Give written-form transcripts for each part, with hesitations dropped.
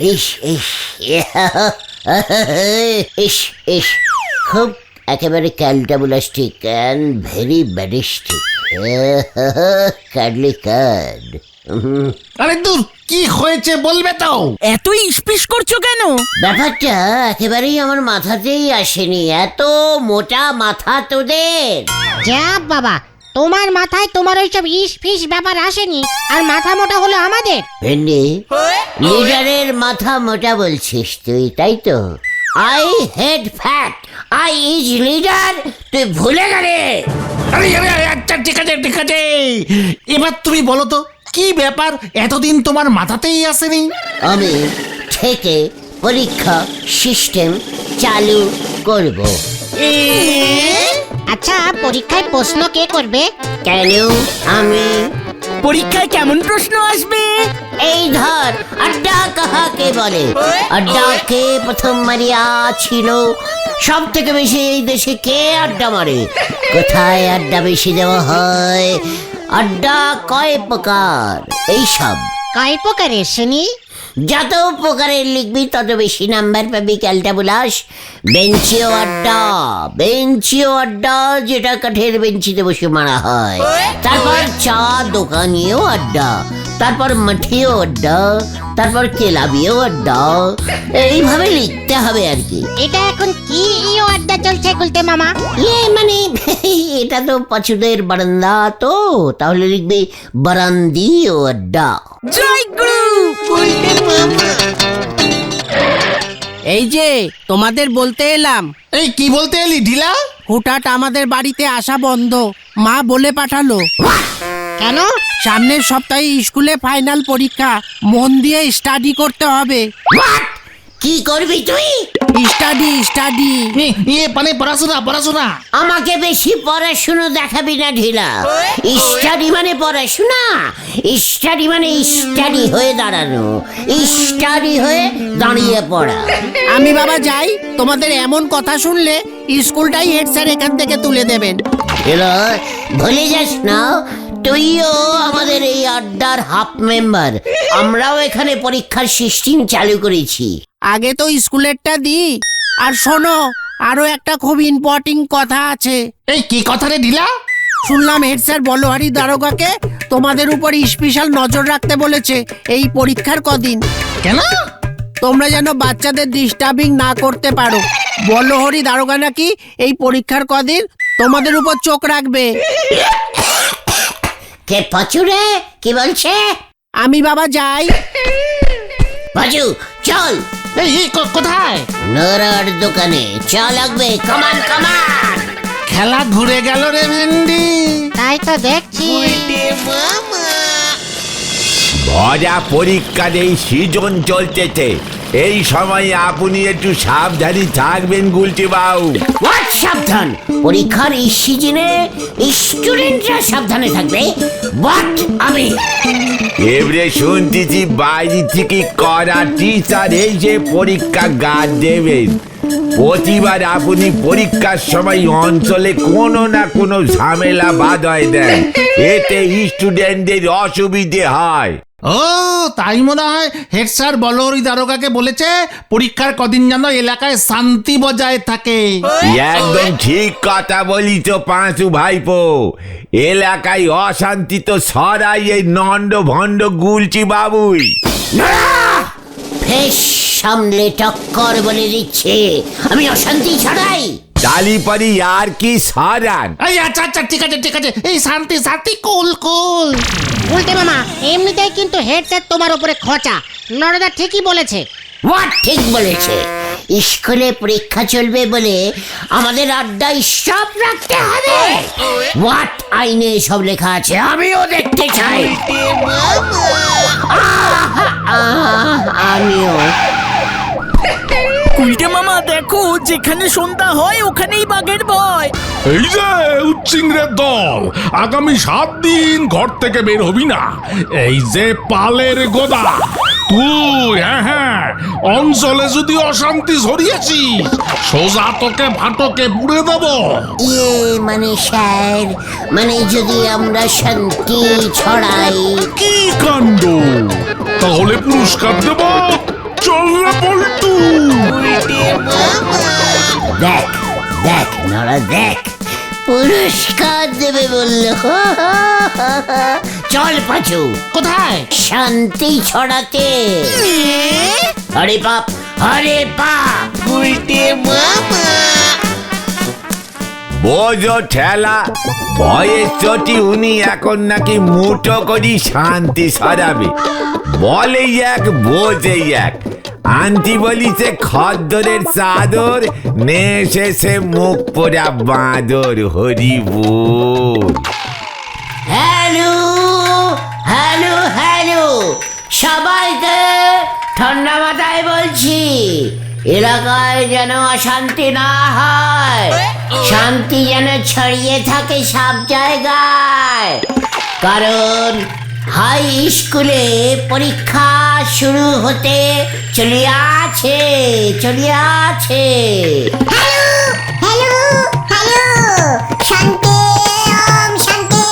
ইস ইস ইস ইস খুব একেবারে ক্যালটাবুলাস্টিক and very ব্যাডিস্টিক কার্ডলি card. আরে দূর, কি হয়েছে বলবে তো? এত ইসপিস করছো কেন? ব্যাপারটা একেবারেই আমার মাথাতেই আসেনি, এত মোটা মাথা তোদের। যা বাবা, তোমার মাথায় তোমার ওইসব ইস ফিস ব্যাপার আসেনি, আর মাথা মোটা হলো আমাদের। ভেন্ডি, লিডারের মাথা মোটা বলছিস তুই, তাই তো? I head fat, I is leader, তুই ভুলে গেলে? আরে আরে আরে, আচ্ছা ঠিক আছে ঠিক আছে, এবার তুমি বলো তো কি ব্যাপার, এতদিন তোমার মাথাতেই আসেনি? আমি থেকে পরীক্ষা সিস্টেম চালু করব। আচ্ছা, পরীক্ষায় প্রশ্ন কে করবে? কেন আমি? পরীক্ষায় কেমন প্রশ্ন আসবে? এই ধর, আড্ডা কাহাকে বলে? আড্ডাকে প্রথম মারিয়া ছিল। সব থেকে বেশি এই দেশে কে আড্ডা মারে? কোথায় আড্ডা বেশি দেওয়া হয়? আড্ডা কয় প্রকার? এইসব কয় প্রকারের শুনি? যত প্রকারের লিখবি তত বেশি নাম্বার পাবি ক্যালটাবুলাস। বেঞ্চিও আড্ডা, বেঞ্চিও আড্ডা, যেটা কাঠের বেঞ্চিতে বসে মারা হয়। তারপর চা দোকানিও আড্ডা, তারপর মাঠিও আড্ডা, তারপর কেলাবিও আড্ডা। এইভাবে লিখতে হবে আর কি। এটা এখন কি ইও আড্ডা চলছে গুলতে মামা? মানে এটা তো পাঁচুদের বারান্দা, তো তাহলে লিখবি বারান্দিও আড্ডা। জয় গুরু। এই যে তোমাদের বলতে এলাম। এই কি বলতে এলি ঢিলা? হুটহাট আমাদের বাড়িতে আসা বন্ধ, মা বলে পাঠালো। কেন? সামনের সপ্তাহে স্কুলে ফাইনাল পরীক্ষা, মন দিয়ে স্টাডি করতে হবে। কি করবি তুই? Study study. মানে পড়াশোনা পড়াশোনা। আমাকে বেশি পড়াশুনো দেখাবি না ঢিলা। স্টাডি মানে পড়াশোনা, স্টাডি মানে স্টাডি হয়ে দাঁড়ানো, স্টাডি হয়ে দাঁড়িয়ে পড়া। আমি বাবা যাই, তোমাদের এমন কথা শুনলে স্কুলটাই হেড স্যার এখান থেকে তুলে দেবেন। এলো, ভুলে যাস না তুইও আমাদের এই আড্ডার হাফ মেম্বার। আমরাও এখানে পরীক্ষার সিস্টেম চালু করেছি। আগে তো স্কুলেরটা দি। আর শোনো, আরো একটা খুব ইম্পর্টেন্ট কথা আছে। এই কি কথা রে ঢিলা? শুনলাম হেড স্যার বলহরি দারোগাকে তোমাদের উপর স্পেশাল নজর রাখতে বলেছে এই পরীক্ষার কদিন। কেন? তোমরা যেন বাচ্চাদের ডিস্টার্বিং না করতে পারো। বলহরি দারোগা নাকি এই পরীক্ষার কদিন তোমাদের উপর চোখ রাখবে। কে পাচু রে? কি বলছে? আমি বাবা যাই। পাচু চল। এই কোথায়? নরার দোকানে চা লাগবে, কামান কামান। খেলা ঘুরে গেল রে ভেন্ডি। তাই তো দেখছি। ভরা পরীক্ষার এই সিজন চলতেছে, এই সময় আপনি একটু সাবধানে থাকবেন গুলটি বাবু। হোয়াট সাবধান? পরীক্ষার এই সিজনে স্টুডেন্টরা সাবধানে থাকবে? হোয়াট? আমি এবারে শুনতেছি বাইরে থেকে করা টিচার এই যে পরীক্ষা গার্ড দেবেন। প্রতিবার আপনি পরীক্ষার সময় অঞ্চলে কোনো না কোনো ঝামেলা বাধায় দেন, এতে স্টুডেন্টদের অসুবিধে হয়। ও তাই মনে হয় হেড স্যার বলহরি দারোগাকে বলেছে পরীক্ষার কদিন যেন এলাকায় শান্তি বজায় থাকে। একদম ঠিক কথা বলি তো পাঁচু ভাইপো। এলাকায় অশান্তি তো সরাই এই নন্ড ভণ্ড গুলচি বাবুই। ফেস সামলে টক্কর বলে দিচ্ছে, আমি অশান্তি ছড়াই। তালিপারি আর কি সরান? এই আচ্ছা আচ্ছা ঠিক আছে ঠিক আছে, এই শান্তি শান্তি কুল কুল। গুলতে মামা, এমনিতেই কিন্তু হেড স্যার তোমার উপরে খোঁচা। নরদা ঠিকই বলেছে। হোয়াট ঠিক বলেছে? স্কুলে পরীক্ষা চলবে বলে আমাদের আড্ডা স্টপ রাখতে হবে? হোয়াট আইনে সব লেখা আছে আমিও দেখতে চাই। আমিও। উল্টে মামা দেখো, যেখানে সন্ধ্যা হয় ওখানেই বাঘের ভয়। এই যে উচ্চিংড়ের দল, আগামী 7 দিন ঘর থেকে বের হবি না। এই যে পালের গোদা তুই, হ্যাঁ অঞ্চলে যদি অশান্তি ছড়িয়েছিস সোজা তোকে ফাটকে পুড়ে দেব। মানে স্যার, মানে যদি আমরা শান্তি ছড়াই। কি কাণ্ড! তাহলে পুরস্কার দেব। চল। চল না পল্টু। দেখ দেখ নড়া দেখ, পুরস্কার দেবে বললো। চল পাঁচু, কোথায়? শান্তি ছড়াতে। হরে বাপ, হরে বাপ। বোঝো ঠেলা, ভয়ের চটি উনি এখন নাকি মুঠো করি শান্তি সরাবে। বলেই এক বোঝেই এক, আন্টি বলিছে খদ্দরের চাদর, নে এসেছে মুখ পোড়া বাঁদর। হরি বল। হ্যালো হ্যালো হ্যালো, সবাইকে ঠান্ডা মাথায় বলছি, এলাকায় যেন অশান্তি না হয়, শান্তি যেন ছড়িয়ে থাকে সব জায়গায়। কারণ হাই স্কুলে পরীক্ষা শুরু হতে চলিয়াছে। হ্যালো হ্যালো, শান্তি ওম শান্তি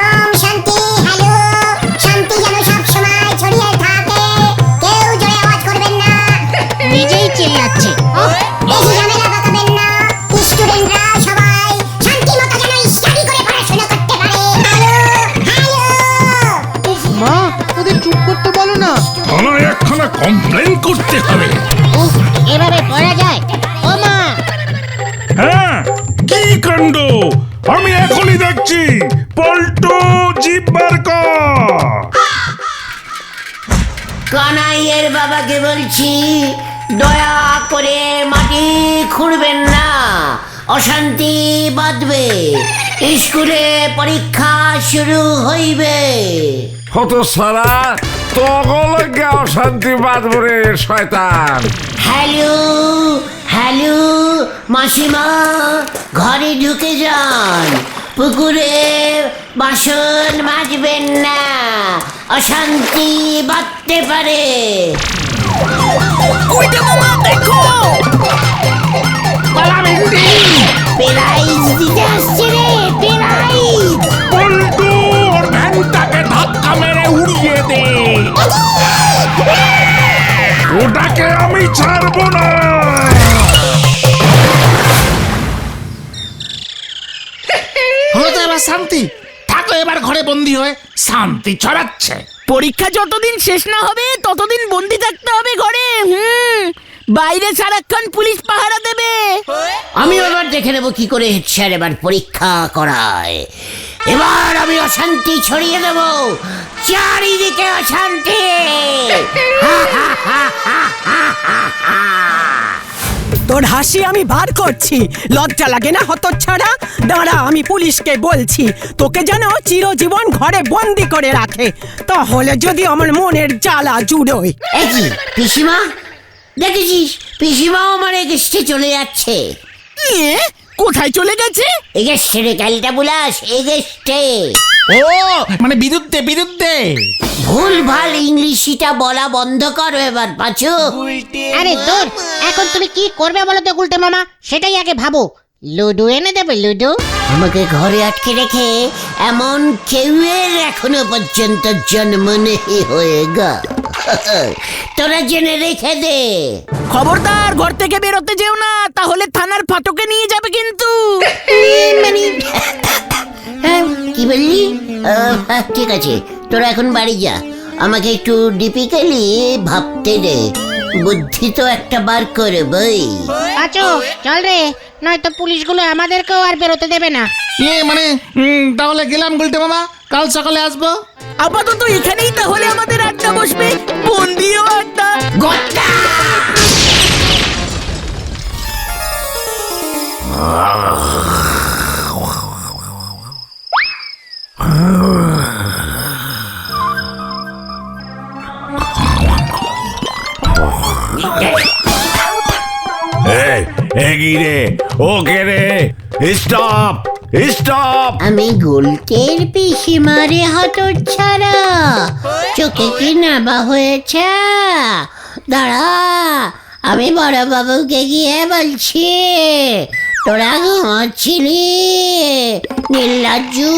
ওম শান্তি। হ্যালো, শান্তি যেন সব সময় ছড়িয়ে থাকে, কেউ জোরে আওয়াজ করবেন না, নিজেই চিল্লাচ্ছে। বেশি ঝামেলা পাকাবেন না, স্টুডেন্টরা সবাই শান্তি মতো যেন স্টাডি করে পড়াশোনা করতে পারে। Hello hello. মা, ওদের চুপ করতে বলো না। থানায় একখানা কমপ্লেন করতে হবে। উফ, এভাবে পড়া যায়? ও মা, হ্যাঁ, কি কাণ্ড! আমি এখনই দেখছি। পল্টু, জিপ বার কর। কানাইয়ের বাবাকে বলছি, দয়া করে মাটি খুঁড়বেন না, অশান্তি বাঁধবে। স্কুলে পরীক্ষা শুরু হইবে। হত সারা তগলকে অশান্তি বাঁধব রে শয়তান। হ্যালো হ্যালো, মাসিমা ঘরে ঢুকে যান, পুকুরে বাসন মাজবেন না, অশান্তি বাঁধতে পারে। প্রাইজ দিতে আসছে রে, প্রাইজ। পল্টু, ওর ভ্যানটাকে ধাক্কা মেরে উড়িয়ে দে। ওটাকে আমি ছাড়বো না। হলো তো এবার শান্তি। থাকো এবার ঘরে বন্দি হয়ে, শান্তি ছড়াচ্ছে। পরীক্ষা যতদিন শেষ না হবে ততদিন বন্দি থাকতে হবে ঘরে। বাইরে সারাক্ষণ পুলিশ পাহারা দেবে। আমি এবার দেখে নেবো কি করে হেড স্যার এবার পরীক্ষা করায়। এবার আমি অশান্তি ছড়িয়ে দেব, চারিদিকে অশান্তি। তোর হাসি আমি বার করছি, লজ্জা লাগে না হতচ্ছাড়া? দাঁড়া, আমি পুলিশকে বলছি তোকে যেন চিরজীবন ঘরে বন্দি করে রাখে, তাহলে যদি আমার মনের জ্বালা জুড়োয়। একই পিসিমা, দেখেছিস পিসিমাও আমার এগেস্টে চলে যাচ্ছে। কোথায় চলে গেছে? এগেস্টে রে ক্যালটা বুলাস, এগেস্টে। ও মানে বিরুদ্ধে বিরুদ্ধে। ভুল ভাল ইংলিশটা বলা বন্ধ করো এবার পাঁচু। আরে দূর, এখন তুমি কি করবে বলো তো গুলটে মামা, সেটাই আগে ভাবো। লুডো এনে দেবে, লুডো। আমাকে ঘরে আটকে রেখে এমন কেউয়ের এখনো পর্যন্ত জন্ম নেই হয়ে গা। তোরা জেনে রেখে দে। খবরদার ঘর থেকে বেরোতে যেও না, তাহলে থানার ফাটকে নিয়ে যাবে কিন্তু। মানে কি বললি? ঠিক আছে, তোরা এখন বাড়ি যা, আমাকে একটু ডিপিক্যালি ভাবতে দে, বুদ্ধি তো একটা বার করে বই। আচ্ছা চল রে, নয়তো পুলিশগুলো আমাদেরকেও আর বেরোতে দেবে না। মানে তাহলে গেলাম গুলটে মামা, কাল সকালে আসবো। আপাতত এখানেই তাহলে আমাদের আড্ডা বসবে, বন্দিও আড্ডা। গোটা রে, ওকে রে, স্টপ স্টপ। আমি গুলটের পিসিমারে হতচ্ছাড়া, চোখে কি নাবা হয়েছে? দাঁড়া, আমি বড় বাবুকে গিয়ে বলছি। তোরা ঘুমাচ্ছিলি, নীলাজু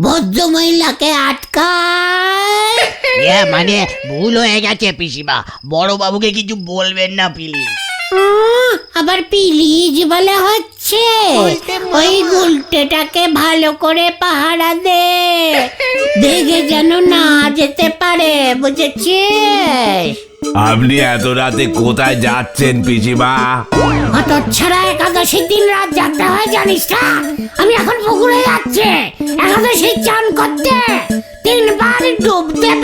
ভদ্র মহিলাকে আটকায়। মানে ভুল হয়ে গেছে পিসিমা, বড় বাবুকে কিছু বলবেন না প্লিজ। আবার প্লিজ বলে হচ্ছে? ওই গুলটেটাকে ভালো করে পাহারা দে, দেখে যেন না যেতে পারে, বুঝেছিস? আপনি এত রাতে কোথায় যাচ্ছেন পিসিমা? অত ছাড়া একাদশীর দিন রাত যাত্রা হয় জানিস না? আমি এখন পুকুরে যাচ্ছি একাদশীর চান করতে, 3 বার ডুব দেব।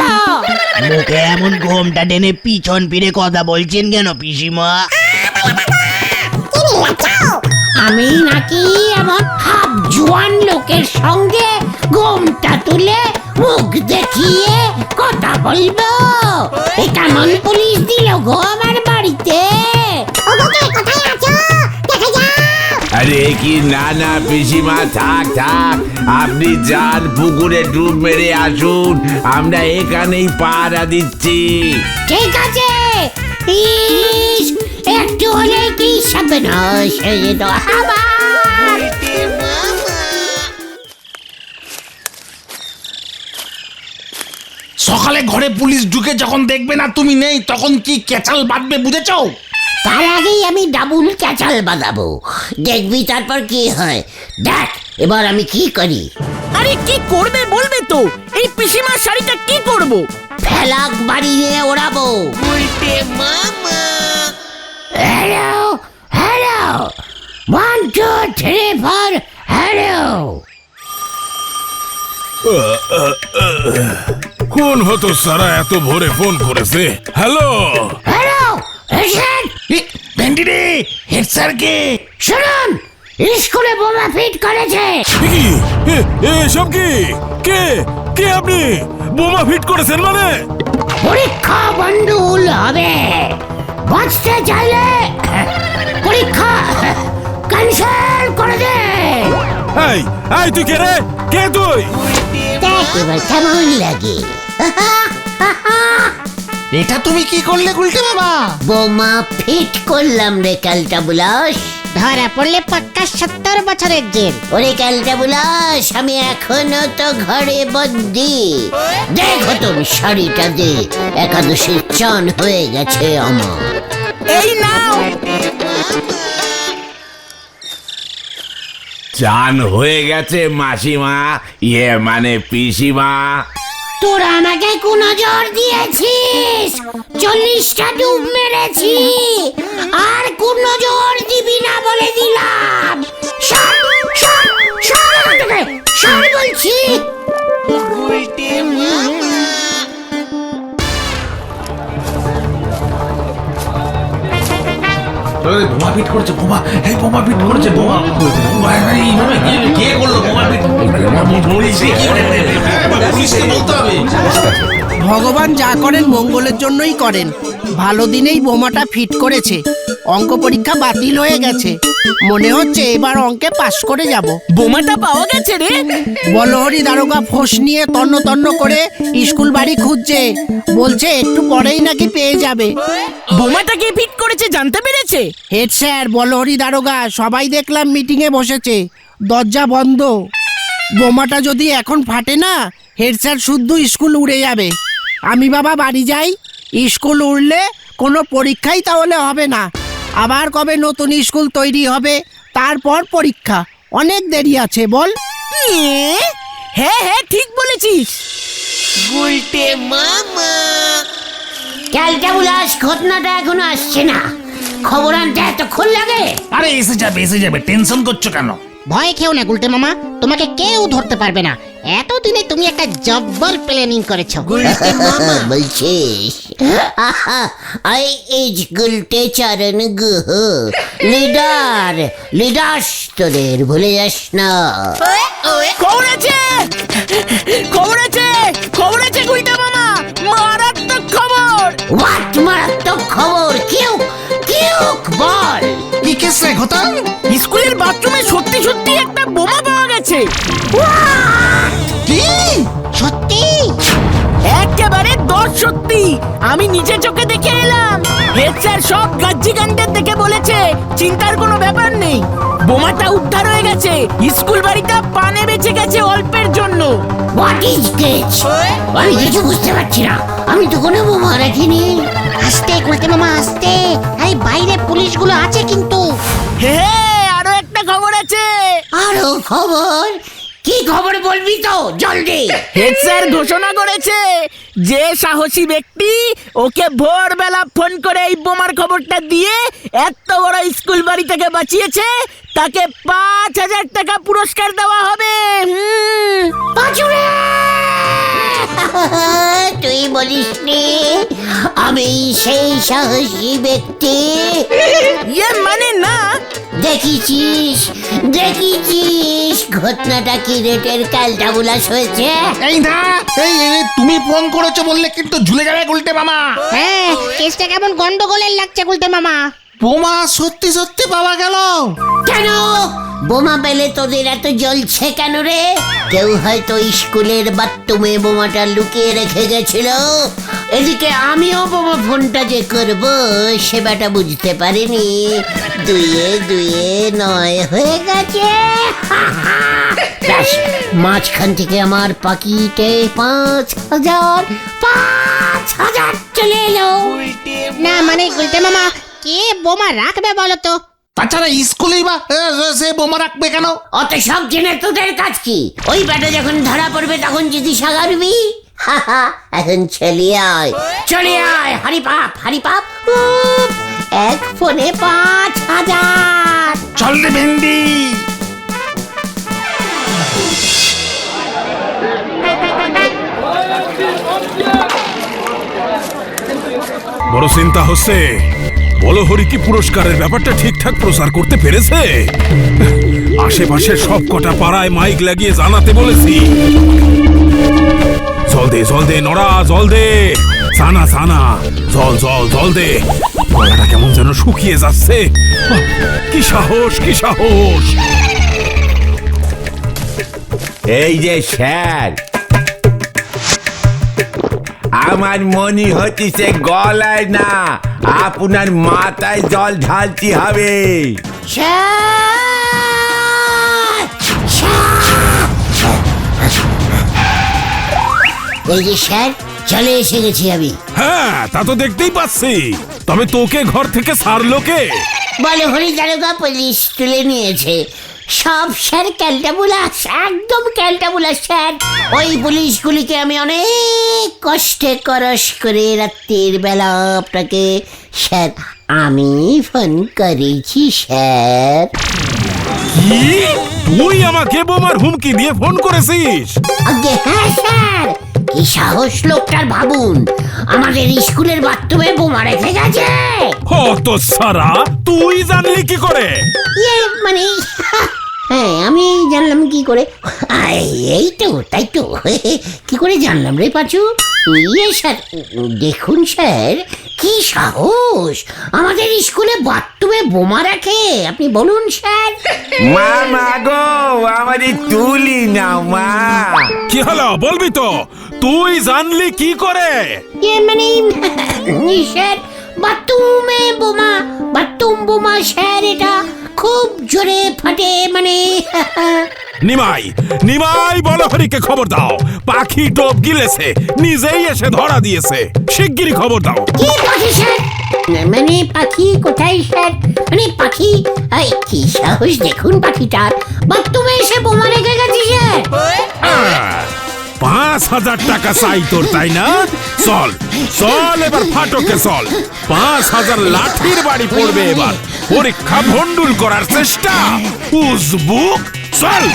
মুখে এমন ঘোমটা টেনে পিছন ফিরে কথা বলছেন কেন পিসিমা? আমি নাকি এমন হাফ জোয়ান লোকের সঙ্গে ঘোমটা তুলে মুখ দেখিয়ে কথা বলবো? এ কেমন পুলিশ দিল গো আমার বাড়িতে? আরে কি, না না পিসিমা, থাক থাক, আপনি যান পুকুরে ডুব মেরে আসুন, আমরা এখানেই পাহারা দিচ্ছি। ঠিক আছে। ইস, একটু হলে কি সর্বনাশ হয়ে যেত আমার। সকালে ঘরে পুলিশ ঢুকে যখন দেখবে না তুমি নেই, তখন কি কেচাল বাঁধবে, বুঝেছো? তার আগেই আমি ডাবুল ক্যাচাল বাঁধাবো, দেখবি তারপর কি হয়। দেখ এবার আমি কি করি। আরে কি করবে বলবে তো? এই পিসিমার শাড়িটা কি করব? ফেলাক বাড়িয়ে ওড়াবো। Hello hello, 1 2 3 4 hello. কোন হতো সারা এত ভোরে ফোন করেছে? হ্যালো হ্যালো এসেন। ভেন্ডি রে, হেড স্যার কে? শুনুন, স্কুলে বোমা ফিট করেছে। কি এসব? কি কে কে আপনি? বোমা ফিট করেছেন মানে? পরীক্ষা বন্ধুল হবে, বাঁচতে চাইলে পরীক্ষা ক্যান্সেল করে দে। এই এই তুই কে রে? কে তুই? দেখ এবার কেমন লাগে। এটা তুমি কি করলে গুলটে বাবা? বোমা ফিট করলাম রে ক্যালটা বুলাস। ধরা পড়লে পাক্কা 70 বছরের জেল। ওরে ক্যালটা বুলাস, আমি এখনো তো ঘরে বন্দি। দেখো তুমি শাড়িটা দে, একাদশীর চান হয়ে গেছে আমার। এই নাও। চান হয়ে গেছে মাসিমা, মানে পিসিমা। তোরা আমাকে কোন জোর দিয়েছিস? 40টা ডুব মেরেছি, আর কোন জোর দিবি না বলে দিলাম। সর সর সর এখান থেকে, সর বলছি। বোমা ফিট করেছে, বোমা, এই বোমা ফিট করেছে, বোমা। এইভাবে কে করলো বোমা ফিট? পুলিশকে বলতে হবে। ভগবান যা করেন মঙ্গলের জন্যই করেন। ভালো দিনেই বোমাটা ফিট করেছে। অঙ্ক পরীক্ষা বাতিল হয়ে গেছে, মনে হচ্ছে এবার অঙ্কে পাশ করে যাব। বোমাটা পাওয়া গেছে রে। বলহরি দারোগা ফোঁস নিয়ে তন্ন তন্ন করে স্কুল বাড়ি খুঁজছে, বলছে একটু পরেই নাকি পেয়ে যাবে। বোমাটা কে ফিট করেছে জানতে পেরেছে? হেড স্যার, বলহরি দারোগা, সবাই দেখলাম মিটিং এ বসেছে, দরজা বন্ধ। বোমাটা যদি এখন ফাটে না, হেড স্যার শুদ্ধ স্কুল উড়ে যাবে। আমি বাবা বাড়ি যাই। স্কুল উড়লে কোনো পরীক্ষাই তাহলে হবে না। আবার কবে নতুন স্কুল তৈরি হবে, তারপর পরীক্ষা। অনেক দেরি আছে বল। হ্যাঁ হ্যাঁ ঠিক বলেছিস। ক্যালটা বুলাস, ঘটনাটা এখনো আসছে না, খবর আনতে এতক্ষণ লাগে? আরে এসে যাবে, টেনশন করছো কেন? ভয় খেও না গুলটে মামা, তোমাকে কেউ ধরতে পারবে না। এতদিনে তুমি একটা জব্বর প্ল্যানিং করেছো। বলছিস? আই ইজ গুলটে চারণ গুহ, লিডার তোদের ভুলে যাস না। খবর আছে গুলটে মামা, মারাত্মক খবর। হোয়াট মারাত্মক খবর? কেউ বল। কি কেস রে ঘটান? স্কুলের বাথরুমে সত্যি সত্যি একটা বোমা পাওয়া গেছে। কি? সত্যি? একেবারে 10 সত্যি। আমি নিজে চোখে দেখে এলাম। হেড স্যার সব গাজ্জি গান্ডের দেখে বলেছে চিন্তার কোনো ব্যাপার নেই, বোমাটা উদ্ধার হয়ে গেছে, স্কুল বাড়িটা পানে বেঁচে গেছে অল্পের জন্য। What is catch? আমি কিছু বুঝতে পারছি না, আমি তো কোনো বোমা রাখিনি। আস্তে গুলটে মামা আস্তে, আরে বাইরে পুলিশগুলো আছে কিন্তু। হে, আরো একটা খবর আছে। আরো খবর? কি খবর বলবি তো জলদি। হেড স্যার ঘোষণা করেছে যে সাহসী ব্যক্তি ওকে ভোরবেলা ফোন করে এই বোমার খবরটা দিয়ে এত বড় স্কুল বাড়ি থেকে বাঁচিয়েছে তাকে 5,000 টাকা পুরস্কার দেওয়া হবে। পাঁচুরে! তুই বলিস নি আমি সেই সাহসী ব্যক্তি? ইয়ে মানে না, দেখিছিস দেখিছিস ঘটনাটা কি রেটের ক্যালটা বুলাস হয়েছে। এই না, এই তুমি ফোন করেছো বললে কিন্তু ঝুলে যাবে গুলটে মামা। হ্যাঁ, কেসটা কেমন গন্ডগোলের লাগছে গুলটে মামা। বোমা সত্যি সত্যি পাওয়া গেল। কেন বোমা পেলে তোদের এত জ্বলছে কেন রে? কেউ হয়তো স্কুলের বাথরুমে বোমাটা লুকিয়ে রেখে গেছিল। এদিকে আমিও বোমা ফোনটা যে করব সেবাটা বুঝতে পারিনি। দুইয়ে দুইয়ে 9 হয়ে গেছে। ব্যাস, মাঝখান থেকে আমার পাকিটে 5,000 চলে এলো। না মানে গুলটে মামা, কে বোমা রাখবে বলো তো? তাছাড়া স্কুলেই বা সে বোমা রাখবে কেন? অত সব জেনে তোদের কাজ কি? ওই ব্যাটা যখন ধরা পড়বে তখন যদি সাগারবি। এখন চলে আয় হারি পাপ এক ফোনে 5,000। চল রে ভেন্ডি। বড় চিন্তা হচ্ছে, বলো হরি কি পুরস্কারের ব্যাপারটা ঠিকঠাক প্রচার করতে পেরেছে? আশেপাশে সব কটা পাড়ায় মাইক লাগিয়ে জানাতে বলেছি। জল দে নড়া, জল দে সানা, জল দে। গলাটা কেমন যেন শুকিয়ে যাচ্ছে। কি সাহস! এই যে স্যার, আমার মনে হচ্ছে গলায় না, আপনার মাথায় জল ঢালতে হবে। এই যে স্যার, চলে এসে গেছি আমি। হ্যাঁ, তা তো দেখতেই পাচ্ছি। তবে তোকে ঘর থেকে ছাড়লো কে? বলে হরি দারোগা পুলিশ তুলে নিয়েছে। সব স্যার ক্যালটাবুলাস, একদম ক্যালটাবুলাস স্যার। ওই পুলিশগুলিকে আমি অনেক কষ্টে করস করে রাত্রির বেলা আপনাকে স্যার আমি ফোন করেছি স্যার। কি? তুই আমাকে বোমার হুমকি দিয়ে ফোন করেছিস? আগে হ্যাঁ স্যার, কি সাহস লোকটার ভাবুন, আমাদের স্কুলের বাথরুমে বোমা রেখে গেছে। তো সারা, তুই জানলি কি করে? মানে হ্যাঁ, আমি জানলাম কি করে? এই তো, তাই তো। কি করে জানলাম রে পাঁচু? স্যার দেখুন স্যার, কি সাহস, আমাদের স্কুলে বাথরুমে বোমা রাখে। আপনি বলুন স্যার। মা গো, আমাদের তুলি না মা। কি হলো বলবি তো? তুই জানলি কি করে? মানে স্যার, বাথরুম বোমা স্যার, এটা খুব জোরে ফাটে মানে। নিমাই বলো হরিকে খবর দাও। পাখি টোপ গিলেছে, নিজেই এসে ধরা দিয়েছে। শিগগিরই খবর দাও। কি পাখি স্যার? মানে পাখি কোথায় স্যার? মানে পাখি, কি সাহস দেখুন পাখিটার, বাথরুমে এসে বোমা রেখে গেছে স্যার। 5,000 টাকা চাই তোর, তাই না? চল এবার ফাটকে চল। 5,000 লাঠির বাড়ি পড়বে এবার। পরীক্ষা ভন্ডুল করার চেষ্টা, উজবুক। চল।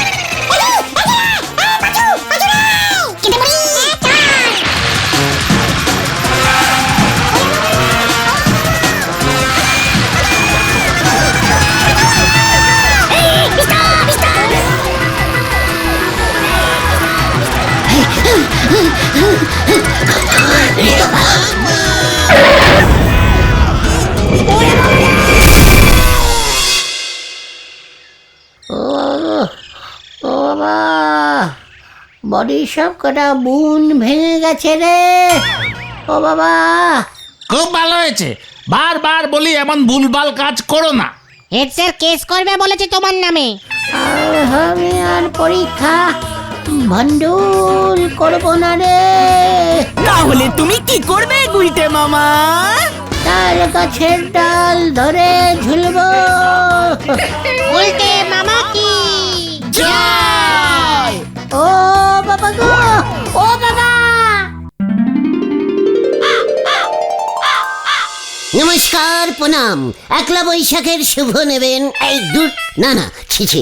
বডির সব কটা বুন ভেঙে গেছে রে। ও বাবা, খুব ভালো হয়েছে। বারবার বলি এমন ভুলভাল কাজ করো না। হেড স্যার কেস করবে বলেছে তোমার নামে। আর হবে আর পরীক্ষা ভণ্ডুল করবো না রে। তাহলে তুমি কি করবে গুলটে মামা? তার গাছের ডাল ধরে ঝুলবো। উল্টে মামা কি জয়। ও বাবা গো, ও বাবা। নমস্কার, প্রণাম। একলা বৈশাখের শুভ নেবেন। এই দূর, না না, ছি ছি।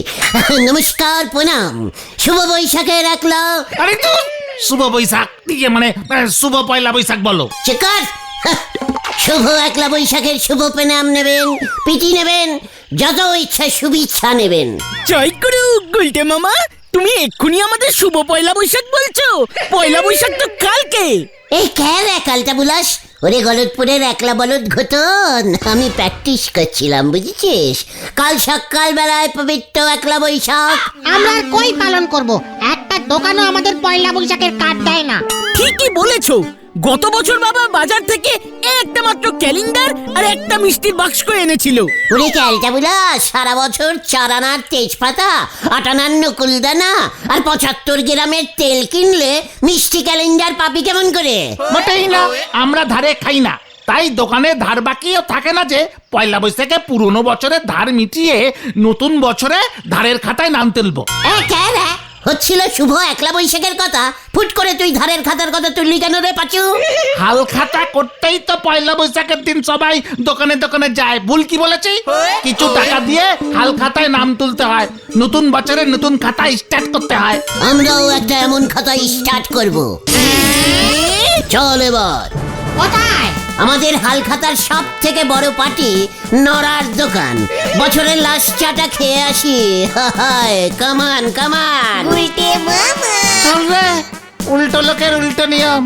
নমস্কার, প্রণাম। শুভ বৈশাখের একলা। আরে তো শুভ বৈশাখ দিয়ে মানে শুভ পয়লা বৈশাখ বলো। চেকার। শুভ একলা বৈশাখের শুভ প্রণাম নেবেন, পিটি নেবেন, যত ইচ্ছা শুভেচ্ছা নেবেন। জয় গুরু গুলটে মামা, তুমি এক্ষুনি আমাদের শুভ পয়লা বৈশাখ বলছো? পয়লা বৈশাখ তো কালকে। এই কেন একালটা বুলাস? ওরে গলতপুরের একলা বলদ ঘটন, আমি প্র্যাকটিস করছিলাম বুঝেছিস। কাল সকাল বেলায় পবিত্র একলা বৈশাখ। আমরা আর কই পালন করব? একটা দোকানও আমাদের পয়লা বৈশাখের কার্ড দেয় না। ঠিকই বলেছো, গত বছর বাবা বাজার থেকে একটা মাত্র ক্যালেন্ডার আর একটা মিষ্টির বাক্স করে এনেছিল। ওরে ক্যালটা বুলাস, সারা বছর 4 আনার তেজপাতা, 8 আনার নকুলদানা আর 75 গ্রামের তেল কিনলে মিষ্টি ক্যালেন্ডার পাবি কেমন করে? মোটেই না, আমরা ধারে খাই না, তাই দোকানে ধার বাকিও থাকে না যে পয়লা বৈশাখে পুরনো বছরের ধার মিটিয়ে নতুন বছরে ধারের খাতায় নাম তুলবো। হচ্ছিল শুভ একলা বৈশাখের কথা, ফুট করে তুই ধারের খাতার কথা তুললি কেন রে পাচু? হাল খাতা করতেই তো পয়লা বৈশাখের দিন সবাই দোকানে দোকানে যায়। ভুল কি বলেছি? কিছু টাকা দিয়ে হাল খাতায় নাম তুলতে হয়, নতুন বছরের নতুন খাতা স্টার্ট করতে হয়। আমরাও একটা এমন খাতা স্টার্ট করব। চল এবার। কোথায়? আমাদের হাল খাতার সব থেকে বড় পার্টি নড়ার দোকান। বছরের লাস্ট চাটা খেয়ে আসি। হায়, কামান কামান। চল রে, উল্টো লোকের উল্টো নিয়ম।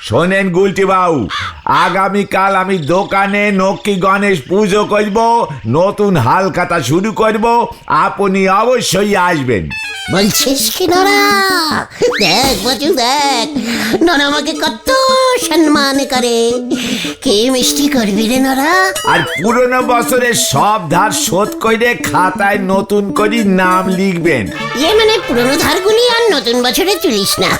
শোনেন গুলটি বাবু, আগামীকাল আমি দোকানে নক্কি গণেশ পুজো করব, নতুন হালখাতা শুরু করব, আপনি অবশ্যই আসবেন। বলছিস কি নরা? দেখ বাচু দেখ, নরা আমাকে কত সম্মান করে। কি মিষ্টি করবি রে নরা? আর পুরনো বছরের সব ধার শোধ করে খাতায় নতুন করে নাম লিখবেন। মানে পুরনো ধারগুলি আর নতুন বছরে তুলিস না,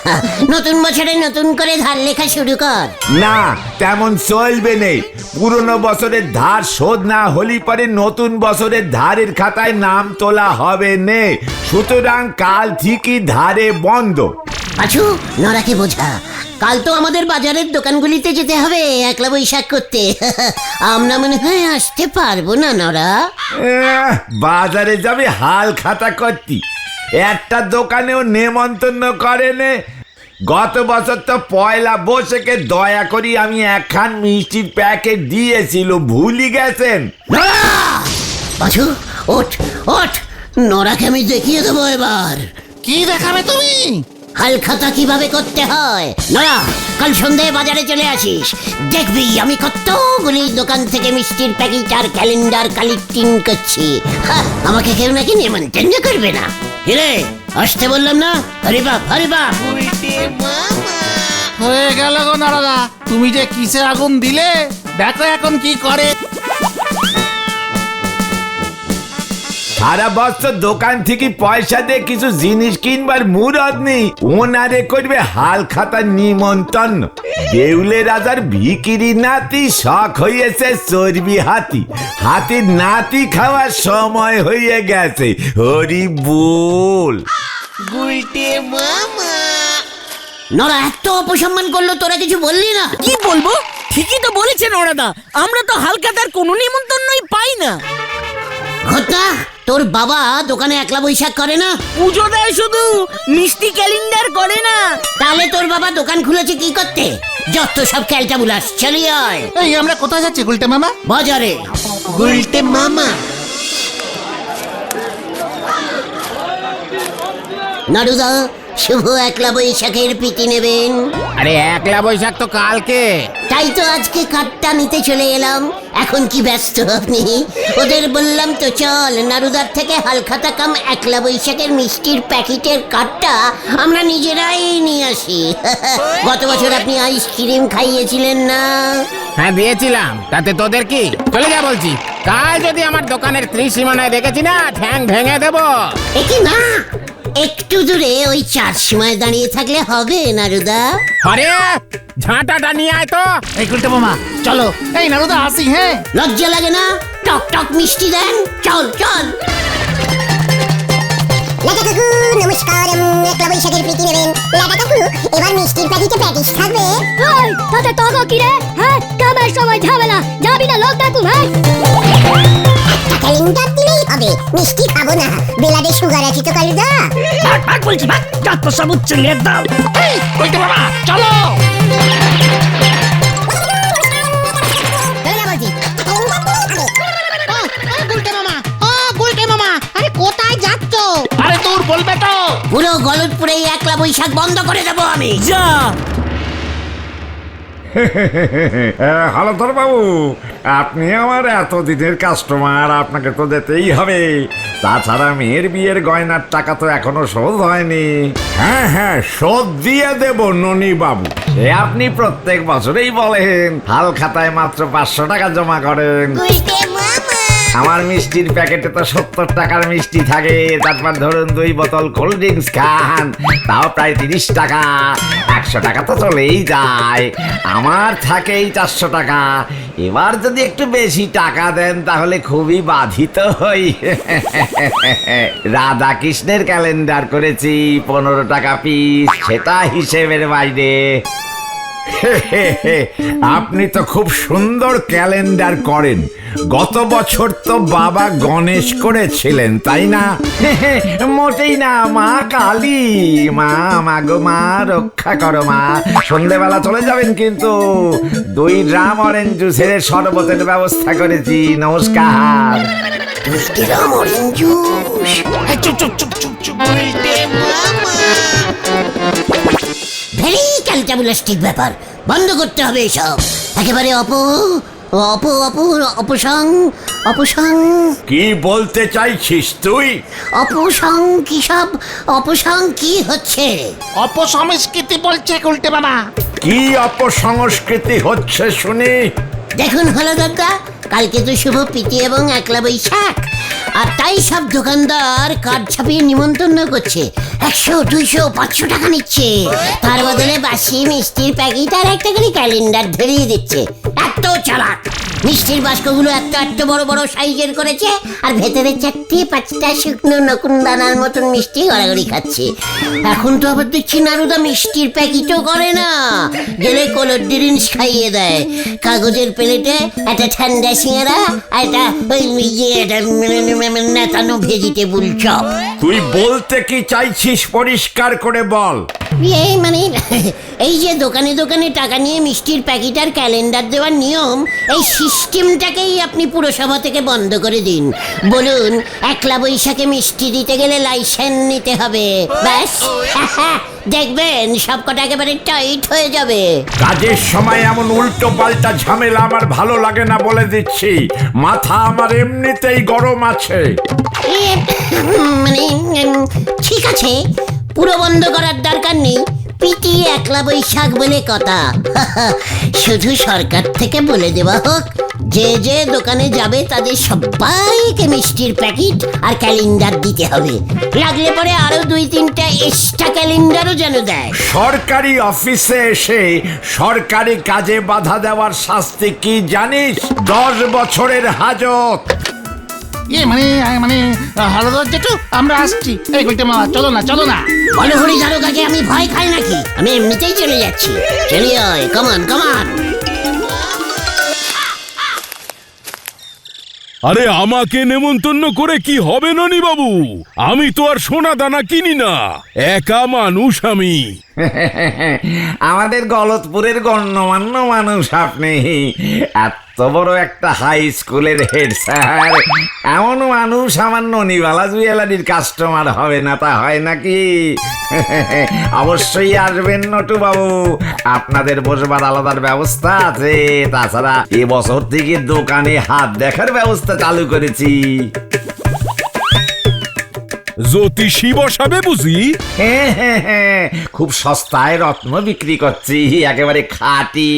নতুন বছরে নতুন করে ধার লেখা শুরু কর। না, তেমন চলবে নেই। পুরনো বছরের ধার শোধ না হলি পরে নতুন বছরের ধারের খাতায় নাম তোলা হবে নে। সুতরাং কাল ঠিকই ধারে বন্ধ। আছু, নরাকে বোঝা, কাল তো আমাদের বাজারের দোকানগুলিতে যেতে হবে একলা বৈশাখ করতে। আমরা মনে হয় আসতে পারবো না নরা। বাজারে যাবে হাল খাতা করতি, একটা দোকানেও নেমন্তন্ন করেনে। গত বছর তো পয়লা বৈশাখে দয়া করি আমি একখান মিষ্টির প্যাকেট দিয়েছিল, ভুলি গেছেন? পাছু ওঠ ওঠ, নরাকে আমি দেখিয়ে দেবো এবার। কি দেখাবে তুমি? হালখাতা কিভাবে করতে হয়। নরা, কাল সন্ধ্যায় বাজারে চলে আসিস, দেখবি আমি কতগুলি দোকান থেকে মিষ্টির প্যাকেট আর ক্যালেন্ডার কালেক্টিং করছি। আমাকে কেউ নাকি নেমন্তন্ন করবে না। কিরে, আসতে বললাম না? হরি বাপ হরি বাপ। হয়ে গেল গো নারদা, তুমি যে কিসে আগুন দিলে, দেখো এখন কি করে। সারা বছর দোকান থেকে পয়সা দিয়ে কিছু জিনিস কিনবার মুরদ নেই, ওনারে করবে হাল খাতার নিমন্ত্রণ। দেউলে রাজার ভিকিরি নাতি শখ হয়েছে চর্বি হাতি, হাতির নাতি খাওয়ার সময় হয়ে গেছে। হরি বল। নরা এত অপসম্মান করলো, তোরা কিছু বললি না? কি বলবো, ঠিকই তো বলেছেন ওরাদা, আমরা তো হালখাতার কোনো নিমন্ত্রণই পাই না। ঘটনা, তোর বাবা দোকানে একলা বৈশাখ করে না? পুজো দেয় শুধু, মিষ্টি ক্যালেন্ডার করে না। তাহলে তোর বাবা দোকান খুলেছে কি করতে? যত সব ক্যালটা বুলাস, চলিয়ে আয়। এই আমরা কোথায় যাচ্ছি গুলটে মামা? বাজারে। গুলটে মামা, নারুদা, শুভ একলা বৈশাখের পিটি নেবেন। আরে একলা বৈশাখ তো কালকে। তাই তো আজকে কাঠটা নিতে চলে এলাম। এখন কি ব্যস্ত আপনি? ওদের বললাম তো চল নারুদার থেকে হালখাতা কাম একলা বৈশাখের মিষ্টির প্যাকেটের কাঠটা আমরা নিজেরাই নিয়ে আসি। গত বছর আপনি আইসক্রিম খাইয়েছিলেন না? হ্যাঁ দিয়েছিলাম, তাতে তোদের কি? চলে যা বলছি, কাল যদি আমার দোকানের ত্রিসীমানায় দেখেছি না, ঠ্যাং ভেঙে দেবো। একি না, একটু দূরে ওই চার সীমায় দাঁড়িয়ে থাকলে হবে নারুদা? আরে ঝাঁটাটা নিয়ে আয় তো। এই গুলটে মামা চলো, এই নারুদা আসি। হ্যাঁ, লজ্জা লাগে না? টক টক মিষ্টি দেন, চল চল। লাটা কাকু নমস্কার, একলা বৈশাখের প্রীতি নেবেন। লাটা কাকু এবার মিষ্টির প্যাকেটে প্যাটিস থাকবে। ওই তাতে তগো কি রে? হ্যাঁ, কামের সময় ঝামেলা, যাবি না লোক ডাকু? হ্যাঁ, একটা ক্যালেন্ডার দিলেই হবে, মিষ্টি খাবো না। বেলাডে সুগার আছে তো কালুদা। বলছি ভাগ যত সব উচ্চলে দাও। এই গুলটে মামা চলো। চলে যা বলছি, গুলটে মামা, ও গুলটে মামা, আরে কোথায় যাচ্ছ? আরে তোর বলবে তো। পুরো গলতপুরে একলা বৈশাখ বন্ধ করে দেবো আমি। যা হলধর বাবু, আপনি আমার এতদিনের কাস্টমার, আপনাকে তো দিতেই হবে। তাছাড়া মেয়ের বিয়ের গয়নার টাকা তো এখনো শোধ হয়নি। হ্যাঁ হ্যাঁ, শোধ দিয়ে দেব ননি বাবু। এ আপনি প্রত্যেক বছরেই বলেন, হাল খাতায় মাত্র 500 টাকা জমা করেন। গুলটে মামা। আমার মিষ্টির প্যাকেটে তো 70 টাকার মিষ্টি থাকে, তারপর ধরুন 2 বোতল কোল্ড ড্রিঙ্কস খান, তাও প্রায় 30 টাকা। 100 টাকা তো চলেই যায়, আমার থাকেই 400 টাকা। এবার যদি একটু বেশি টাকা দেন তাহলে খুবই বাধিত হই। রাধা কৃষ্ণের ক্যালেন্ডার করেছি 15 টাকা পিস, সেটা হিসেবের বাইরে। আপনি তো খুব সুন্দর ক্যালেন্ডার করেন। গত বছর তো বাবা গণেশ করেছিলেন, তাই না? মোটেই না, মা কালী। মা মাগো মা, রক্ষা করো মা। সন্ধ্যেবেলা চলে যাবেন কিন্তু। 2 ড্রাম অরেঞ্জ জুসের শরবতের ব্যবস্থা করেছি। নমস্কার। মিষ্টিরাম অরেঞ্জ জুস। ভেরি ক্যালটাবুলাস্টিক ব্যাপার, বন্ধ করতে হবে এসব। একেবারে অপসং। কি বলতে চাইছিস তুই? অপসং কি হচ্ছে? অপসংস্কৃতি বলছে গুলটে মামা। কি অপসংস্কৃতি হচ্ছে শুনি? দেখুন হলো দাদা, কালকে তো শুভ প্রীতি এবং একলা বৈশাখ, আর তাই সব দোকানদার কার্ড ছাপিয়ে নিমন্ত্রণ করছে। 100, 200, 500 টাকা নিচ্ছে। তার বদলে বাসি মিষ্টির প্যাকেট আর একটা করে ক্যালেন্ডার ধরিয়ে দিচ্ছে। এত চালাক! মিষ্টির বাস্কগুলো এত বড় বড় সাইজের করেছে, আর ভেতরে 4-5টা শুকনো নকুন দানার মতন মিষ্টি গড়াগড়ি খাচ্ছে। এখন তো আবার দেখছি নারুদা মিষ্টির প্যাকেটও করে না, গেলে কোল্ড ড্রিঙ্কস খাইয়ে দেয়। কাগজের প্লেটে একটা ঠান্ডা সিঙ্গারা আর একটা নেতানো ভেজিটেবল চপ। তুই বলতে কি চাইছিস পরিষ্কার করে বল। মানে এই যে দোকানে দোকানে টাকা নিয়ে মিষ্টির প্যাকেট আর ক্যালেন্ডার দেওয়ার নিয়ম, এই সিস্টেমটাকেই আপনি পুরসভা থেকে বন্ধ করে দিন। বলুন, একলা বৈশাখে মিষ্টি দিতে গেলে লাইসেন্স নিতে হবে। ব্যাস, দেখবেন সবকটা একেবারে টাইট হয়ে যাবে। কাজের সময় এমন উল্টো পাল্টা ঝামেলা আমার ভালো লাগে না বলে দিচ্ছি। মাথা আমার এমনিতেই গরম আছে। মানে ঠিক আছে, পুরো বন্ধ করার দরকার নেই। পিটি একলা বৈশাখ বলে কথা। শুধু সরকার থেকে বলে দেওয়া হোক, যে যে দোকানে যাবে তাদের সবাইকে মিষ্টির প্যাকেট আর ক্যালেন্ডার দিতে হবে। লাগলে পরে আরো 2-3টা এক্সট্রা ক্যালেন্ডারও যেন দেয়। সরকারি অফিসে এসে সরকারি কাজে বাধা দেওয়ার শাস্তি কি জানিস? 10 বছরের হাজত। মানে হলধর জেঠু, আমরা আসছি। এই গুলটে মামা চলো না। বলহরি দারোগাকে আমি ভয় খাই নাকি? আমি এমনিতেই চলে যাচ্ছি। চলি আয়, কমান। আরে আমাকে নেমন্তন্ন করে কি হবে ননি বাবু? আমি তো আর সোনা দানা কিনি না, একা মানুষ আমি। আমাদের গলতপুরের গণ্যমান্য মানুষ আপনি। এত বড় একটা হাই স্কুলের হেড স্যার, এমন মানুষ আমার ননিবালা জুয়েলারির কাস্টমার হবে না তা হয় নাকি? অবশ্যই আসবেন নটু বাবু, আপনাদের বসবার আলাদার ব্যবস্থা আছে। তাছাড়া এবছর থেকে দোকানে হাত দেখার ব্যবস্থা চালু করেছি। জ্যোতিষী বসাবে বুঝি? হ্যাঁ হ্যাঁ হ্যাঁ, খুব সস্তায় রত্ন বিক্রি করছি, একেবারে খাঁটি।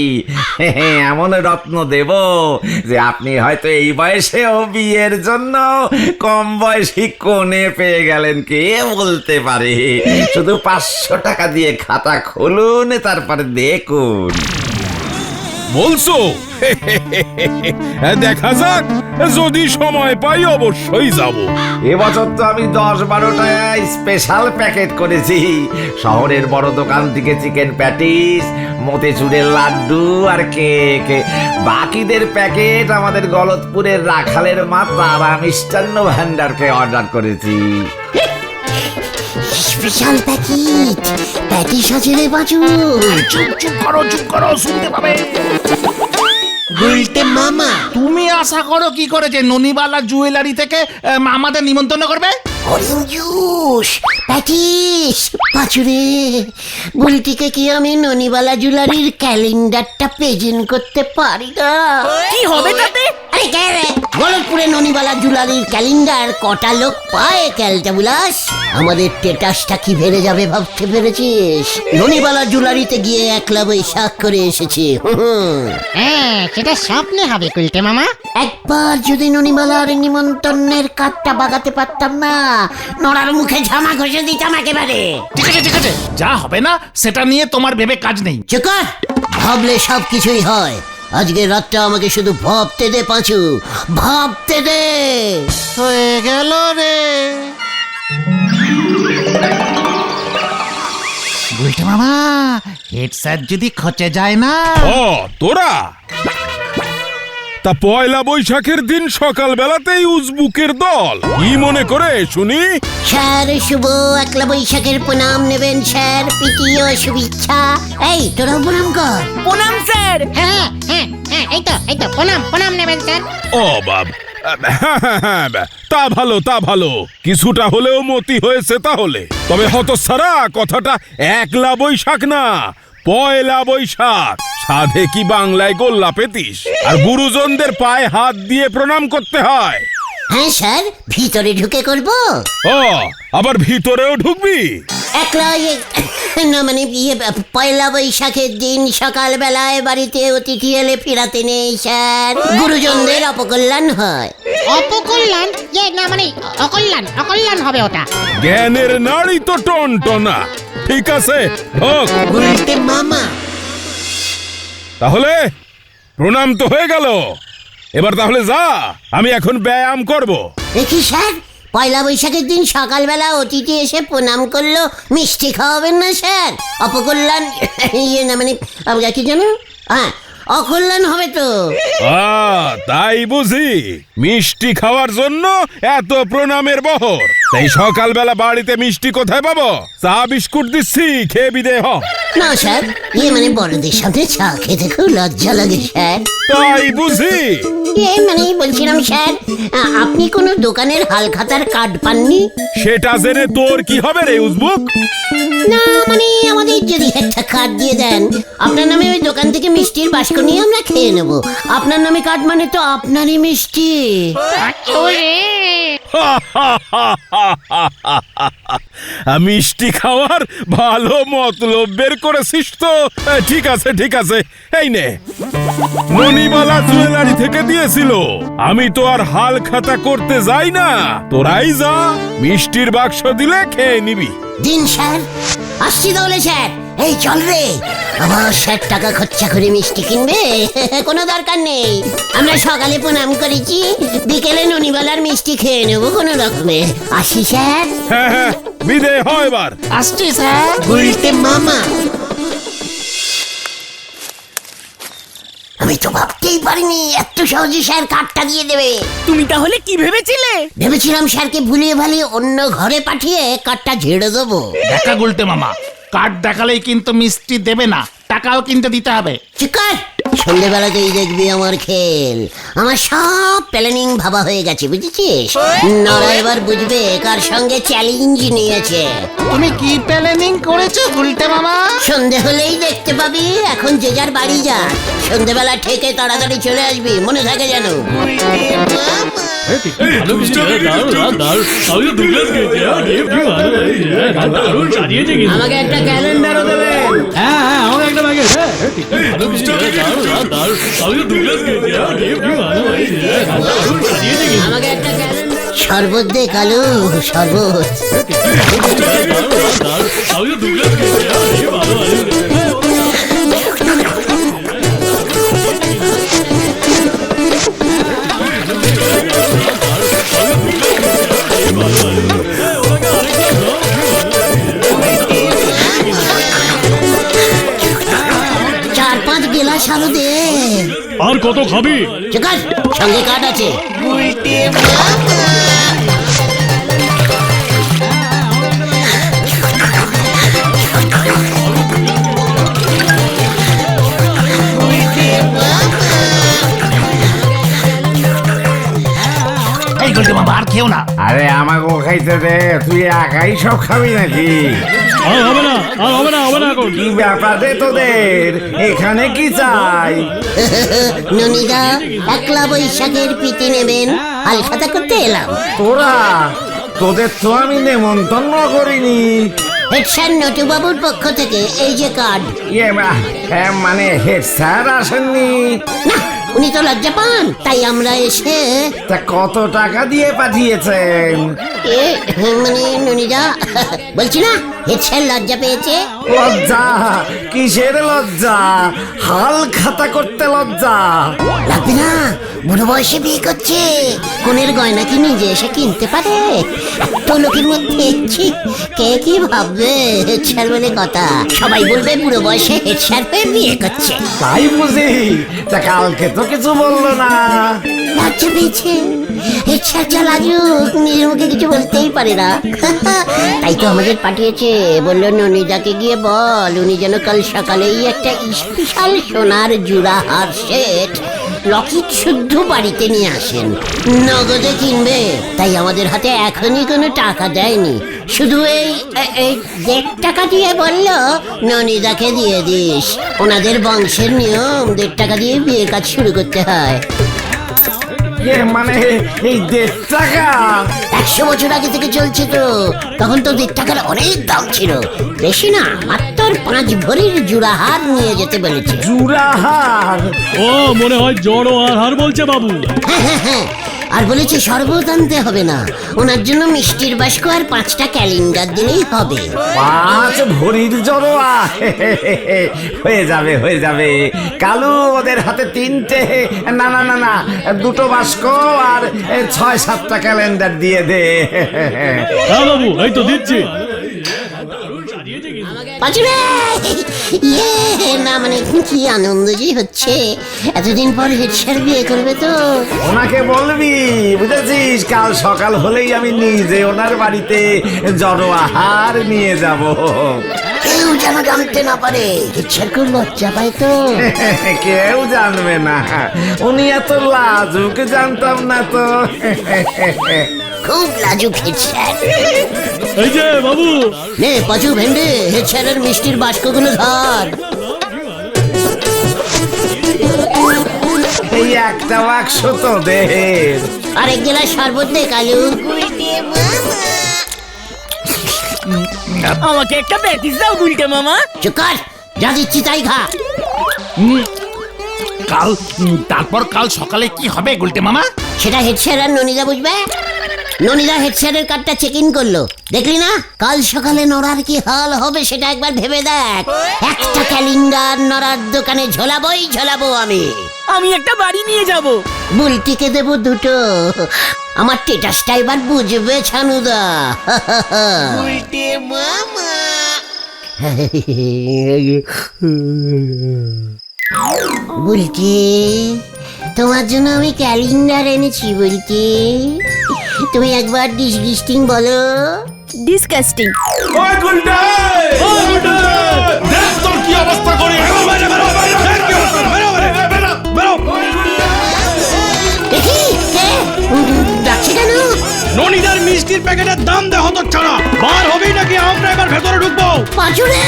হ্যাঁ, এমন রত্ন দেব যে আপনি হয়তো এই বয়সেও বিয়ের জন্য কম বয়সী কোণে পেয়ে গেলেন, কে বলতে পারে। শুধু 500 টাকা দিয়ে খাতা খুলুন, তারপরে দেখুন। বলছো? দেখা যাক, যদি সময় পাই অবশ্যই যাব। এবছর তো আমি 10-12টা স্পেশাল প্যাকেট করেছি। শহরের বড় দোকান থেকে চিকেন প্যাটিস, মোতিচুরের লাড্ডু আর কেক। বাকিদের প্যাকেট আমাদের গলতপুরের রাখালের মা তারা মিষ্টান্ন ভান্ডারকে অর্ডার করেছি। স্পেশাল প্যাকেট প্যাটিস আছে রে বাজু। চুপ করো, শুনতে পাবে। গুলটে মামা, তুমি আশা করো কি করে যে ননিবালা জুয়েলারি থেকে আমাদের নিমন্ত্রণ করবে? অরেঞ্জ জুস, প্যাটিস, পাচুরে। বুলটিকে কি আমি ননিবালা জুয়েলারির ক্যালেন্ডারটা প্রেজেন্ট করতে পারি না? কি হবে তাতে? আরে কে রে, গলতপুরে ননিবালা জুয়েলারির ক্যালেন্ডার কটা লোক পায় ক্যালটা বুলাস? আমাদের স্টেটাসটা কি বেড়ে যাবে ভাবতে পেরেছিস? ননিবালা জুয়েলারিতে গিয়ে 1লা বৈশাখ করে এসেছি। হ্যাঁ, সেটা স্বপ্নে হবে গুলটে মামা। একবার যদি ননিবালার নিমন্ত্রণের কার্ডটা বাগাতে পারতাম না, নড়ার মুখে ঝামা ঘষে দিতাম একেবারে। ঠিক আছে, যা হবে না সেটা নিয়ে তোমার ভেবে কাজ নেই। চুকার, ভাবলে সব কিছুই হয়। আজকে রাতটা আমাকে শুধু ভাবতে দে পাঁচু, ভাবতে দে। হয়ে গেল রে গুলটে মামা, হেড স্যার যদি খচে যায় না। ও তোরা তা পয়লা বৈশাখের দিন সকাল বেলাতেই উজবুকের দল, কি মনে করে শুনি? স্যার, শুভ 1লা বৈশাখের প্রণাম নেবেন স্যার, প্রীতি ও শুভেচ্ছা। এই তোরা প্রণাম কর। প্রণাম স্যার। হ্যাঁ, এই তো প্রণাম নেবেন স্যার। ও বাব, তা ভালো, কিছুটা হলেও মতি হয়েছে তাহলে। তবে হতচ্ছাড়া, কথাটা 1লা বৈশাখ না, পয়লা বৈশাখ। সাধে কি বাংলায় গোল্লা পেতিস? আর গুরুজনদের পায়ে হাত দিয়ে প্রণাম করতে হয়। হ্যাঁ স্যার, ভিতরে ঢুকে করব। ও, আবার ভিতরেও ঢুকবি? একলা না, মানে পয়লা বৈশাখের দিন সকালবেলায় বাড়িতে অতিথি এলে ফিরাতে নেই স্যার, গুরুজনদের অপকল্যাণ হয়। অপকল্যাণ? না মানে অকল্যাণ হবে ওটা। জ্ঞানের নাড়ি তো টনটনা। ঠিক আছে, ঢোক। গুলটে মামা, তাহলে প্রণাম তো হয়ে গেল, এবার তাহলে যা, আমি এখন ব্যায়াম করব। দেখি স্যার, পয়লা বৈশাখের দিন সকালবেলা অতিথি এসে প্রণাম করলো, মিষ্টি খাওয়াবেন না স্যার? অপকল্যাণ না মানে আপনার কি জানো? হ্যাঁ, অকল্যাণ হবে তো। তাই বুঝি, মিষ্টি খাওয়ার জন্য এত প্রণামের বহর। তাই সকালবেলা বাড়িতে মিষ্টি কোথায় পাবো? চা বিস্কুট দিচ্ছি, খেয়ে বিদে হ। না স্যার, মানে বড়দের সাথে চা খেতে খুব লজ্জা লাগে স্যার। তাই বুঝি। মানে বলছিলাম স্যার, আপনি কোনো দোকানের হালখাতার কার্ড পাননি? সেটা জেনে তোর কি হবে রে উজবুক? না মানে আমাদের যদি একটা কার্ড দিয়ে দেন, আপনার নামে ওই দোকান থেকে মিষ্টির বাস্ক নিয়ে আমরা খেয়ে নেব। আপনার নামে কার্ড মানে তো আপনারই মিষ্টি। মিষ্টি খাওয়ার ভালো মতলব বের করেছিস তো। ঠিক আছে, এই নে, ননিবালা জুয়েলারি থেকে দিয়েছিল। আমি তো আর হাল খাতা করতে যাই না, তোরাই যা, মিষ্টির বাক্স দিলে খেয়ে নিবি। দিন স্যার, আসছি তাহলে স্যার। এই চল রে, আবার স্যার টাকা খরচা করে মিষ্টি কিনবে? কোনো দরকার নেই, আমরা সকালে প্রণাম করেছি, বিকেলে ননিবালার মিষ্টি খেয়ে নেবো কোনো রকমে। আসি স্যার। হ্যাঁ, বিদায় হয় এবার। আসছি স্যার। গুলটে মামা, আমি তো ভাবতেই পারিনি এত সহজে স্যার কার্ডটা দিয়ে দেবে। তুমি তাহলে কি ভেবেছিলে? ভেবেছিলাম স্যারকে ভুলিয়ে ভালিয়ে অন্য ঘরে পাঠিয়ে কার্ডটা ঝেড়ে দেবো। দেখা গুলটে মামা, কার্ড দেখালেই কিন্তু মিষ্টি দেবে না, টাকাও কিনতে দিতে হবে। চিকার, সন্ধ্যেবেলাতেই দেখবি আমার খেল। আমার সব প্ল্যানিং ভাবা হয়ে গেছে, বুঝেছিস? নরা এবার বুঝবে কার সঙ্গে চ্যালেঞ্জ নিয়েছে। তুমি কি প্ল্যানিং করেছো গুলটে মামা? সন্ধে হলেই দেখতে পাবি। এখন যে যার বাড়ি যা, সন্ধেবেলা ঠেকে তাড়াতাড়ি চলে আসবি, মনে থাকে যেন। আমাকে একটা ক্যালেন্ডারও দেবেন। আমাকে একটা ক্যালেন্ডার। শরবত দে কালু, শরবত। চার পাঁচ গেলাস আরো দে। আর কত খাবি? চিকাস, সঙ্গে কার্ড আছে। এই গুলটে মামা আর খেও না। আরে আমাকেও খাইতে দে, তুই একাই সব খাবি নাকি? আর হবে না, আর হবে না, হবে না এখন। কি ব্যাপার রে তোদের? এখানে কি চাই? ননিদা একলা বৈশাখের প্রীতি নেবেন, হালখাতা করতে এলাম। তোদের তো আমি নেমন্তন্ন করিনি। হেড স্যার নটুবাবুর পক্ষ থেকে এই যে কার্ড। মানে হেড স্যার আসেননি? না, উনি তো লজ্জা পান, তাই আমরা এসে। তা কত টাকা দিয়ে পাঠিয়েছেন? মানে ননিদা বলছি না, হেড স্যার লজ্জা পেয়েছে। লজ্জা? কিসের লজ্জা? হাল খাতা করতে লজ্জা লাগবে না, বুড়ো বয়সে বিয়ে করছে। কোনের গয়না কি নিজে এসে কিনতে পারে? এত লোকের মধ্যে কে কি ভাববে? হেড স্যার বলে কথা, সবাই বলবে বুড়ো বয়সে হেড স্যার হয়ে বিয়ে করছে। তাই বুঝি? তা কালকে তো কিছু বললো না। লজ্জা পেয়েছে। হেড স্যার যা লাজুক, নিজের মুখে কিছু বলতেই পারে না। তাই তো আমাদের পাঠিয়েছে, বললো ননিদাকে গিয়ে বল উনি যেন কাল সকালেই একটা স্পেশাল সোনার জুড়া হার সেট লকেট শুদ্ধ বাড়িতে নিয়ে আসেন। নগদে কিনবে, তাই আমাদের হাতে এখনই কোনো টাকা দেয়নি। শুধু এই 1.5 টাকা দিয়ে বললো ননিদাকে দিয়ে দিস। ওনাদের বংশের নিয়ম 1.5 টাকা দিয়ে বিয়ে কাজ শুরু করতে হয়। মানে এই 1.5 টাকা? 100 বছর আগে থেকে চলছে তো, তখন তো 1.5 টাকার অনেক দাম ছিল। বেশি না, মাত্র 5 ভরির জুড়াহার নিয়ে যেতে বলেছে। জুড়াহার? ও মনে হয় জড়ো আর হার বলছে বাবু। হ্যাঁ, আর বলেছে শরবত আনতে হবে না, ওনার জন্য মিষ্টির বাস্ক আর 5টা ক্যালেন্ডার দিলেই হবে। 5 ভরির জড়োয়া? হয়ে যাবে, হয়ে যাবে। কালু ওদের হাতে 3টে, না না না না 2টো বাস্ক আর 6-7টা ক্যালেন্ডার দিয়ে দে। হ্যাঁ বাবু, এই তো দিচ্ছি। পাঁচুরে, না মানে কি আনন্দ যে হচ্ছে, এতদিন পর হেড স্যার বিয়ে করবে তো। ওনাকে বলবি, বুঝেছিস? কাল সকাল হলেই আমি নিজে ওনার বাড়িতে জড়োয়াহার নিয়ে যাব। কেউ যেন জানতে না পারে, হেড স্যার খুব লজ্জা পায় তো। কেউ জানবে না, উনি এত লাজুক, জানতাম না তো। খুব লাজুক হেড স্যার। এই যে বাবু, নে পাঁচু ভেন্ডে, হেড স্যারের মিষ্টির বাস্কগুলো ধর। এই একটা বাক্স তোদের। আর 1 গ্লাস শরবত দে কালু। আমাকে একটা প্যাটিস দাও গুলটে মামা। চুপ কর, যা দিচ্ছি তাই খা। তারপর কাল সকালে কি হবে গুলটে মামা? সেটা হেড স্যার আর ননিদা বুঝবে। ননিদা হেড স্যারের কার্ডটা চেক ইন করলো, দেখলি না? কাল সকালে নড়ার কি হাল হবে সেটা একবার ভেবে দেখ। একটা ক্যালেন্ডার নড়ার দোকানে ঝোলাবো আমি। আমি একটা বাড়ি নিয়ে যাব। বুলটিকে দেবো 2টো। আমার টেটাসটা এবার বুঝবে ছানুদা। বুলটি, তোমার জন্য আমি ক্যালেন্ডার এনেছি বুলটি। তুমি একবার ডিসগিস্টিং বলো। ডিসকাস্টিং। ওই গুলটে, দেখ তোর কি অবস্থা করি। বিড়ির প্যাকেটের দাম দে হতচ্ছাড়া। বার হবি নাকি আমরা এবার ভেতরে ঢুকবো? পাঁচুরে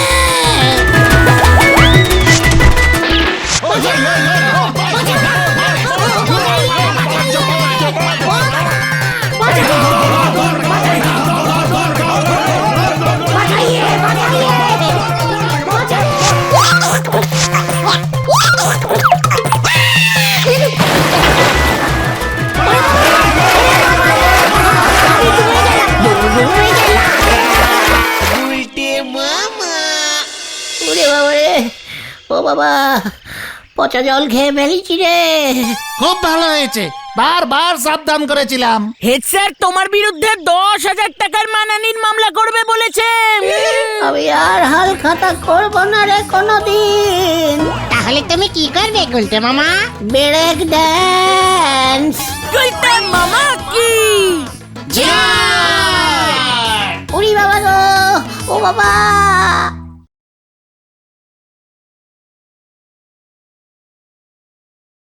ওরে বাবা রে, ও বাবা, পচা জল খেয়ে ফেলেছি রে। খুব ভালো হয়েছে, বারবার সাবধান করেছিলাম। হেড স্যার তোমার বিরুদ্ধে 10,000 টাকার মানহানির মামলা করবে বলেছে। আমি আর হাল খাতা করবো না রে কোনোদিন। তাহলে তুমি কি করবে গুলটে মামা? Break dance. গুলটে মামা কি উড়ি বাবা গো, ও বাবা।